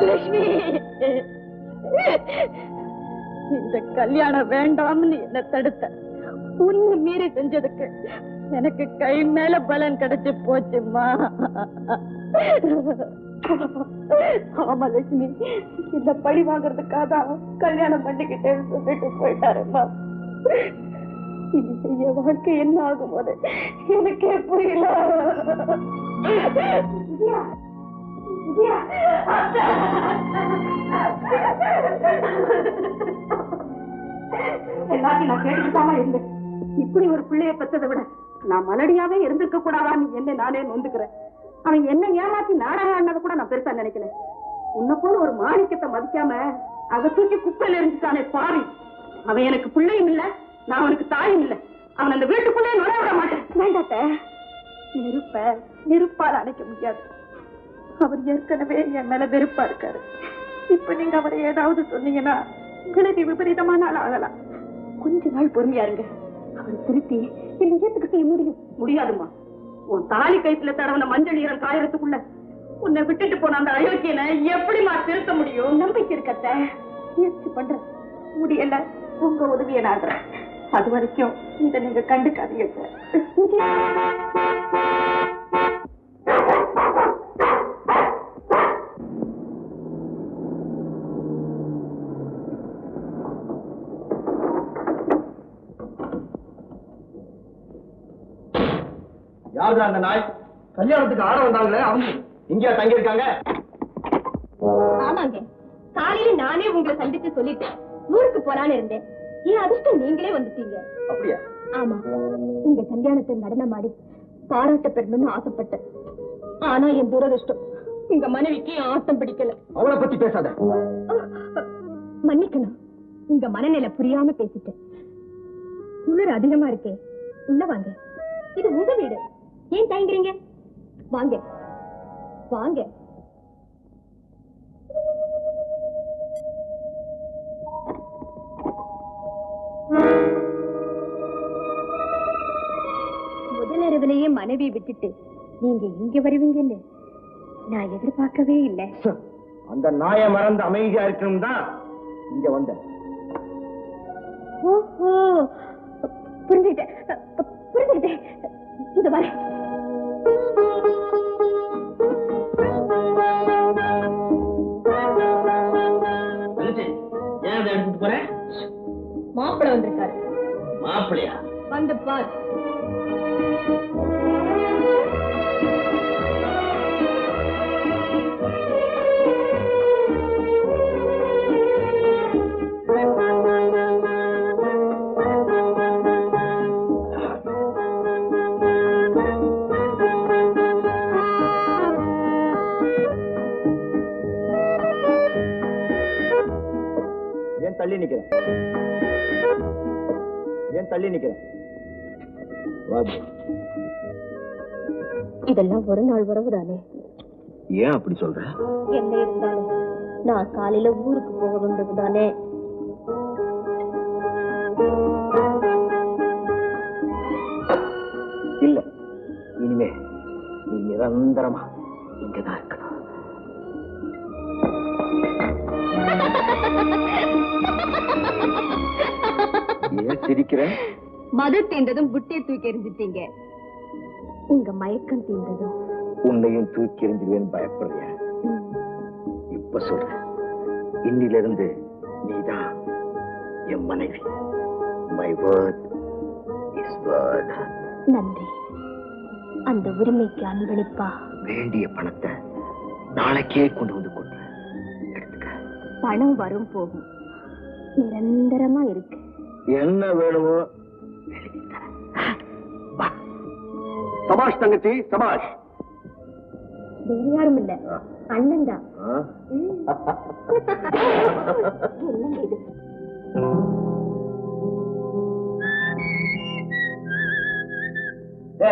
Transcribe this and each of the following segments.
லட்சுமி, இந்த கல்யாணம் வேண்டாம்னு என்ன தடுத்த உன்னை மீறி செஞ்சதுக்கு எனக்கு கை மேல பலன் கிடைச்சு போச்சுமா. ஆமா லட்சுமி, இந்த பழி வாங்கறதுக்காக தான் கல்யாணம் பண்ணிக்கிட்டேன்னு சொல்லிட்டு போயிட்டாருமா. இது செய்ய வாழ்க்கை என்ன ஆகும் போது எனக்கே புரியல. எல்லாத்தையும் நான் கேட்டுக்கிட்டாமா இருந்தேன். இப்படி ஒரு பிள்ளைய பெற்றதை விட நான் மலடியாவே இருந்திருக்க கூடாதான்னு என்ன நானே நொந்துக்கிறேன். அவன் என்ன ஏமாத்தி நாடகம் ஆனதை கூட நான் பெருசா நினைக்கிறேன். உன்னை போல ஒரு மாணிக்கத்தை மதிக்காம அதை தூக்கி குப்பையில இருந்துட்டானே பாவி. அவன் எனக்கு பிள்ளையும் இல்ல, நான் அவனுக்கு தாயும் இல்ல. அவன் அந்த வீட்டுக்குள்ளே நுழைய விட மாட்டேன். வேண்டாத்த, நெருப்பால் அணைக்க முடியாது. அவர் ஏற்கனவே என் மேல வெறுப்பா இருக்காரு. இப்ப நீங்க அவரை ஏதாவது சொன்னீங்கன்னா உங்களுக்கு விபரீதமான ஆள் ஆகலாம். கொஞ்ச நாள் பொறுமையா இருங்க. அவர் திருத்தி என்ன ஏத்துக்கிட்டே முடியாதுமா. உன் தாலி கைத்துல தடவன மஞ்சள் ஈரம் காயறதுக்குள்ள உன்னை விட்டுட்டு போன அந்த அயோக்கியனை எப்படிமா திருத்த முடியும்? நம்பிக்கை இருக்கத்த, முயற்சி பண்ற. முடியல, உங்க உதவியை நாடுறேன். அது வரைக்கும் இதை நீங்க கண்டுக்காதீங்க சார். யாருதான் அந்த நாய்? கல்யாணத்துக்கு ஆட வந்தாங்களே அவங்க இங்கேயா தங்கி இருக்காங்க? ஆமாங்க, காலையில நானே உங்களை சந்திச்சு சொல்லிட்டேன். ஊருக்கு போலான்னு இருந்தேன். என் அதிர்ஷ்டம் நீங்களே வந்துட்டீங்க. அப்படியா? ஆமா, உங்க கல்யாணத்தை நடனமாடி பாராட்ட பெறணும்னு ஆசைப்பட்டேன். ஆனா என் துரதிர்ஷ்டம் உங்க மனைவிக்கு ஆட்டம் பிடிக்கல. அவளை பத்தி பேசாத. மன்னிக்கணும், உங்க மனநிலை புரியாம பேசிட்டேன். குளிர் அதிகமா இருக்கே, உள்ள வாங்க. இது உங்க வீடு, ஏன் தயங்குறீங்க? வாங்க வாங்க. முதலிரவிலேயே மனைவியை விட்டுட்டு நீங்க இங்க வருவீங்கன்னு நான் எதிர்பார்க்கவே இல்லை. அந்த நாயை மறந்து அமைதியா இருக்கணும் தான் இங்க வந்த. ஓஹோ, புரிஞ்சுக்கிட்டேன். இது வர ஏன் அதை எடுத்துட்டு போறேன்? மாப்பிள்ளை வந்திருக்காரு. மாப்பிள்ளையா? வந்து பார். தள்ளி நிக்கிறேன். ஏன் தள்ளி நிக்கிறேன்? இதெல்லாம் ஒரு நாள் உறவுதானே. ஏன் அப்படி சொல்ற? என்ன இருந்தாலும் நான் காலையில ஊருக்கு போக வேண்டியதுதானே. இல்ல, இனிமே நீ நிரந்தரமா இங்கதான் இருக்கணும். ஏன் சிரிக்கிற? மது தீர்ந்ததும் புட்டியை தூக்கி எறிஞ்சிட்டீங்க. உங்க மயக்கம் தீர்ந்ததும் உன்னையும் தூக்கி எறிஞ்சிடுவேன் பயப்படுறியா? இப்ப சொல்ற, இன்னிலிருந்து நீதான் என் மனைவி. My word is word. நன்றி. அந்த உரிமைக்கு அன்பளிப்பா வேண்டிய பணத்தை நாளைக்கே கொண்டு வந்து கொண்டு எடுத்துக்க. பணம் வரும் போகும், நிரந்தரமா இருக்கு. என்ன வேணுமோ சபாஷ் தங்கச்சி, சபாஷ். வேற யாரும் இல்ல, அண்ணன் தான். என்னங்க இது?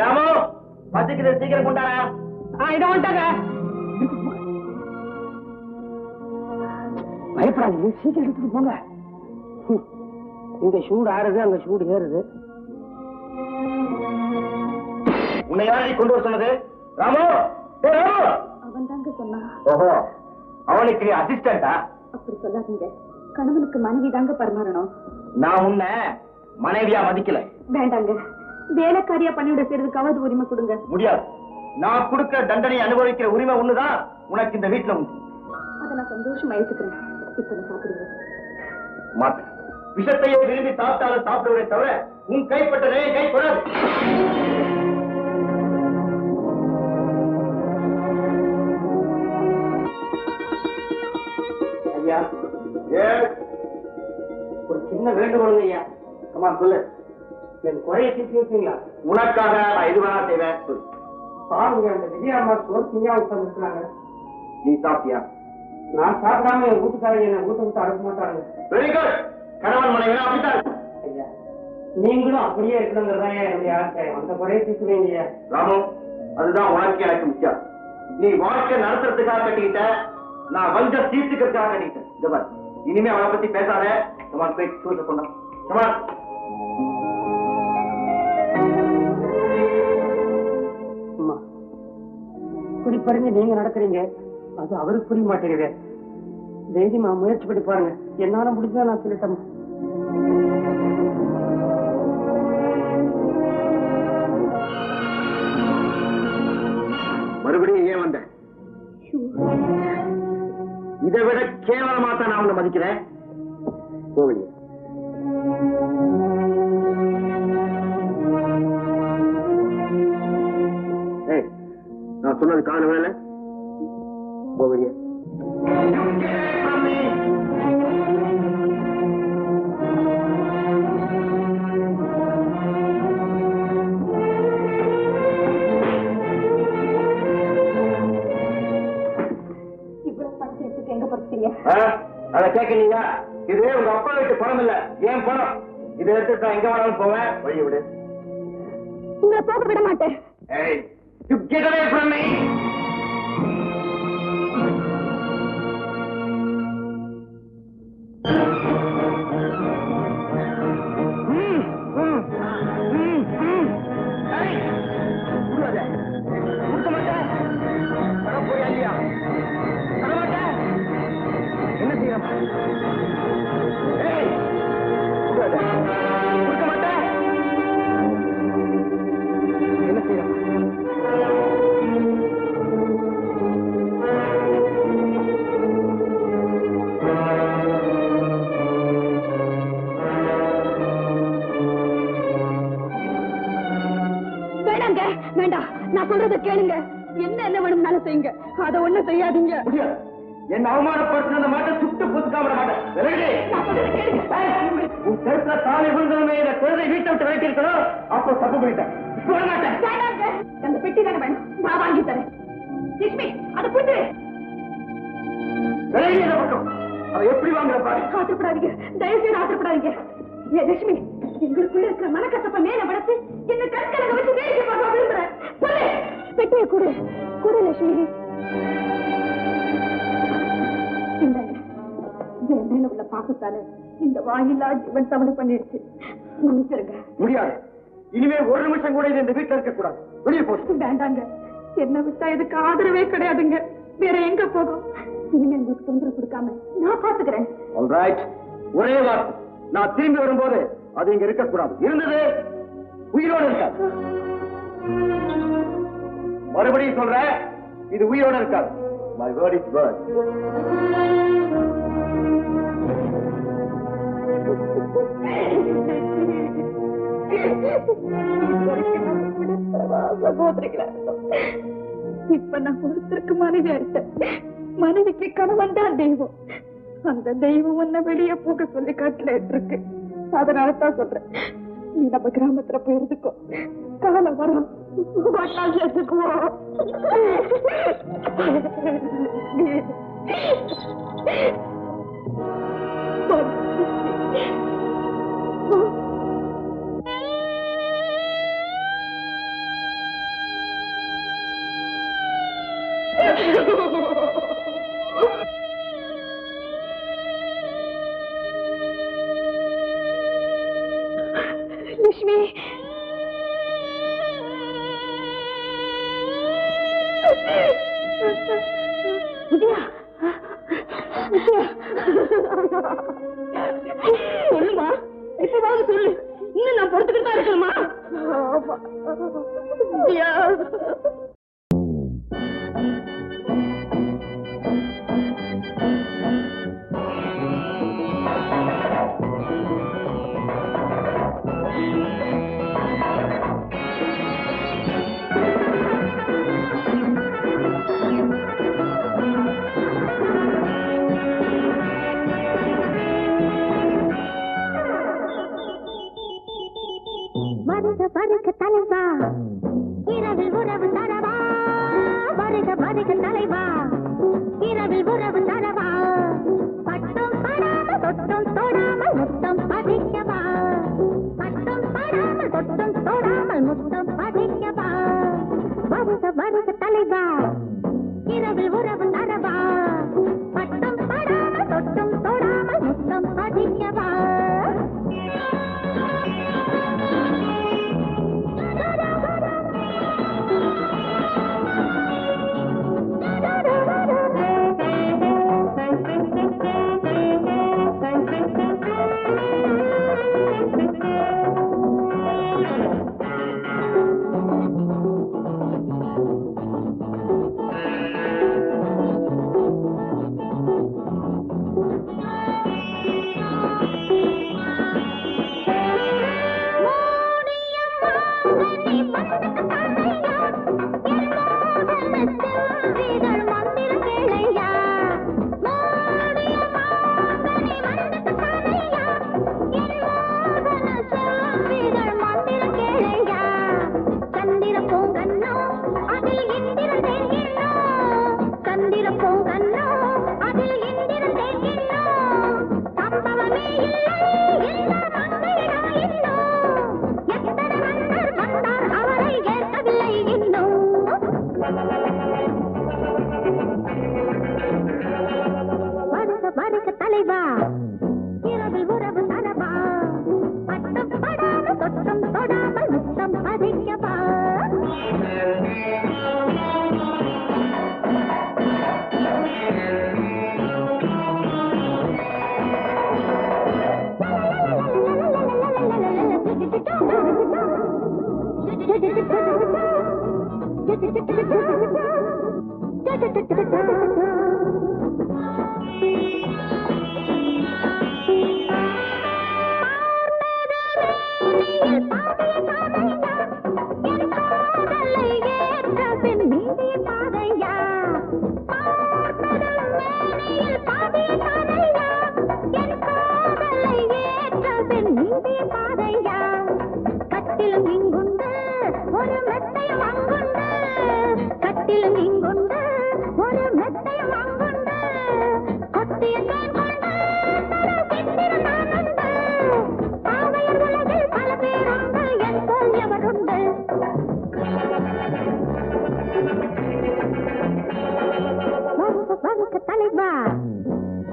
ராமு, பசிக்குது, சீக்கிரம் கொண்டாரா. இதை வந்துட்டாங்க. பயப்படாதீங்க, சீக்கிரம் எடுத்துட்டு போங்க. இங்க சூடு ஆறுது, அங்க சூடு ஏறுது. உன்னை யாரை கொண்டு வர சொன்னது? ராமு, அவன் தாங்க சொன்னா. ஓஹோ, அவனுக்கு அசிஸ்டண்டா? அப்படி சொல்லாதீங்க, கணவனுக்கு மனைவி தாங்க பரிமாறணும். நான் உன்னை மனைவியா மதிக்கல. வேண்டாங்க, வேலைக்காரியா பண்ணிவிட செய்யறதுக்காவது உரிமை கொடுங்க. முடியாது. நான் கொடுக்கிற தண்டனை அனுபவிக்கிற உரிமை ஒண்ணுதான் உனக்கு இந்த வீட்டுல உண்டு. அதை நான் சந்தோஷமா ஏத்துக்கிறேன். இப்ப நான் சாப்பிடுங்க. மாத்த விஷத்தையே விரும்பி சாப்பிட்டாலும் சாப்பிடுவதை தவிர உன் கைப்பட்டதே கை கொடாது. ஐயா, ஒரு சின்ன வேண்டுகோள் ஐயா. அம்மா சொல்லு. என் குறைய தீர்த்து வச்சீங்களா? உனக்காக நான் எது வேணா செய்வேன். பாருங்க, அந்த விஜயாம்மா சோர்த்தியா உட்கார்ந்துருக்காங்க. நீ சாப்பிட்டியா? நான் சாப்பிடாம என் வீட்டுக்காரங்க என்ன வீட்டை விட்டு அனுப்ப மாட்டாங்க. Very good. கணவன் மனைவி அப்படித்தான். ஐயா, நீங்களும் அப்படியே இருக்கணுங்கிறதான் என்னுடைய ஆசை. அந்த குறைய தீர்த்துவீங்க ராமு. அதுதான் வாழ்க்கை எனக்கு முக்கியம். நீ வாழ்க்கை நடத்துறதுக்காக கட்டிக்கிட்ட, நான் வஞ்ச தீர்த்துக்கிறதுக்காக கட்டிக்கிட்டேன். இந்த மாதிரி இனிமே அவளை பத்தி பேசாத. கமான், போய் சூழ்ச்சி சொன்னா. கமான். குறிப்பறிஞ்சு நீங்க நடக்கிறீங்க, அது அவருக்கு புரிய மாட்டேங்குது. தைரியமா முயற்சி பண்ணி பாருங்க. என்னால முடிஞ்சா நான் சொல்லிட்டேன். மறுபடியும் ஏன் வந்தேன்? இதை விட கேவலமா தான் நான் உன்னை மதிக்கிறேன். கோவிலியா? நான் சொன்னது காண வேலை. போவரியா? இவ்வளவு பணத்தை எடுத்துட்டு எங்க படுத்தீங்க? அதை கேட்கலீங்க. இது உங்க அப்பா வீட்டு பணம் இல்ல, ஏன் பணம். இதை எடுத்துட்டு நான் எங்க வேணாலும் போவேன். வழி விடு. உங்களை போக விட மாட்டேன். Hey, you get away from me! என்ன செய்யறா? என்ன செய்யறா? வேண்டாங்க, வேண்டாம். நான் சொல்றதை கேளுங்க. என்ன வேணும்னாலும் செய்யுங்க, அதை ஒண்ணும் செய்யாதீங்க. என்ன அவமானப்படுத்தின மாட்டை சுட்டு புதுக்காம மாட்டேன். உன் கருத்துல தாலி விழுந்தவனே இந்த குழந்தை வீட்டை விட்டு விலக்கி இருக்கணும். அப்போ தப்பு பண்ணிட்டேன். சொல்ல மாட்டேன். வேண்டாங்க, அந்த பெட்டி தானே வேணும், நான் வாங்கி தரேன். லட்சுமி, அதை புட்டு விலகிய பக்கம் அதை எப்படி வாங்குற பாரு. ஆசைப்படாதீங்க, தயவு செய்து ஆசைப்படாதீங்க. ஏ லட்சுமி, எங்களுக்குள்ள இருக்கிற மனக்கசப்ப மேல வளர்த்து என்ன கற்கலங்க வச்சு வேடிக்கை பார்க்க விரும்புறேன். சொல்லு, பெட்டியை கொடு, கொடு லட்சுமி. என் மேல உள்ள பாசத்தால இந்த வாயில்லா ஜீவன் தவறு பண்ணிடுச்சு. மன்னிச்சிருங்க. முடியாது. இனிமே ஒரு நிமிஷம் கூட இந்த வீட்டுல இருக்க கூடாது. வெளியே போட்டு. வேண்டாங்க, என்ன விட்டா இதுக்கு ஆதரவே கிடையாதுங்க. வேற எங்க போகும்? இனிமே உங்களுக்கு தொந்தரவு கொடுக்காம நான் பாத்துக்கிறேன். ஆல்ரைட், ஒரே வார்த்தை. நான் திரும்பி வரும்போது அது இங்க இருக்கக்கூடாது. இருந்தது உயிரோடு இருக்காது. மறுபடியும் சொல்றேன், இது உயிரோடு இருக்காது. My word is word. சகோதரிகளா இப்ப நான் ஒருத்தருக்கு மனைவி ஆயிட்டேன். மனைவிக்கு கணவன் தான் தெய்வம். அந்த தெய்வம் உன்னை வெளியே போக சொல்லி காட்டுல இருக்கு. அதனாலதான் சொல்றேன், நீ நம்ம கிராமத்துல போய் இருந்துக்கோ. காலம் வரும் சேர்த்துக்குவோம். லட்சுமி, விஜயா, சொல்லுமா, இப்பவாவது சொல்லு. இன்னும் நான் பொறுத்துக்கிட்டு தான் இருக்கணுமா? விஜயா, வருக வருக தலைவா, இரவில் உறவு தரவா. வருக வருக தலைவா, இரவில் உறவு தரவா. பட்டும் படாமல் தொட்டும் தொடாமல் முத்தம் பதிக்கவா. பட்டும் படாமல் தொட்டும் தொடாமல் முத்தம் பதிக்கவா. வருக வருக தலைவா, இரவில் உறவு தரவா. பட்டும் படாமல் தொட்டும் தொடாமல் முத்தம் பதிக்கவா.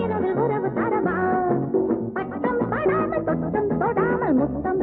இரவில் உறவு தரவா. பட்டம் படாமல் தொட்டம் தொடாமல் முத்தம்